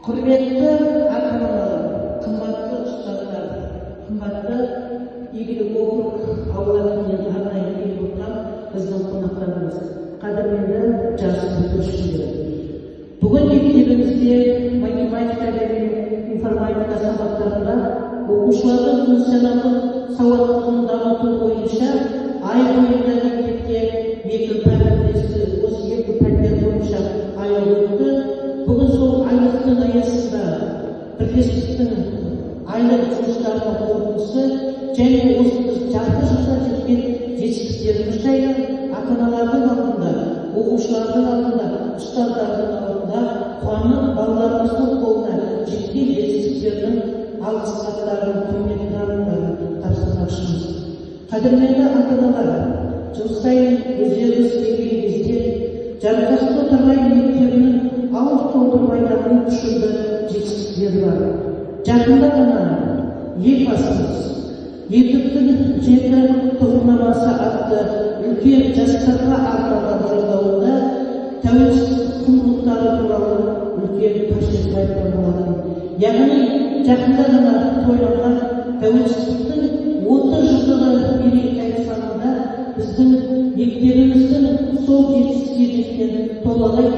Құрметті ата-аналар, қымбатты ұстаздар, қымбатты игілік округ ауылынан арнайы келіп отырған біздің қонақтарымыз, қадірменді жас бүлдіршіндер. Бүгін мектебімізде математика және информатика сабақтарында оқушылардың функционалдық сауаттылығын дамыту бойынша ай бойында мектепте екі пәндер бойынша ай өтті. Бүгін сол айлықтың аясында бірлестіктің айлық жұмыстарының қорытындысы және осы жарты жылда жеткен жетістіктеріміз жайлы ата-аналардың алдында, оқушылардың алдында, ұстаздардың алдында қуанып балаларымыздың қолына жеткен жетістіктердің алғыс хаттарын, құрмет грамоталарын тапсырмақшымыз. Қадірменді ата-аналар, жыл сайын өздеріңіз келген кезде Жарқасты Торғай мектебінің ауыз толтырмайтын күшті жетістіктері бар. Жақында ғана елбасымыз «Ерліктің жеті тұғырнамасы» атты үлкен жастарға арналған жолдауында тәуелсіздік құндылықтары туралы үлкен қасиет айтқан болатын. Яғни жақында ғана тойланған тәуелсіздіктің 30 жылдығы мерейтойы сарайында біздің мектебіміздің сол жетістікке жеткен толағай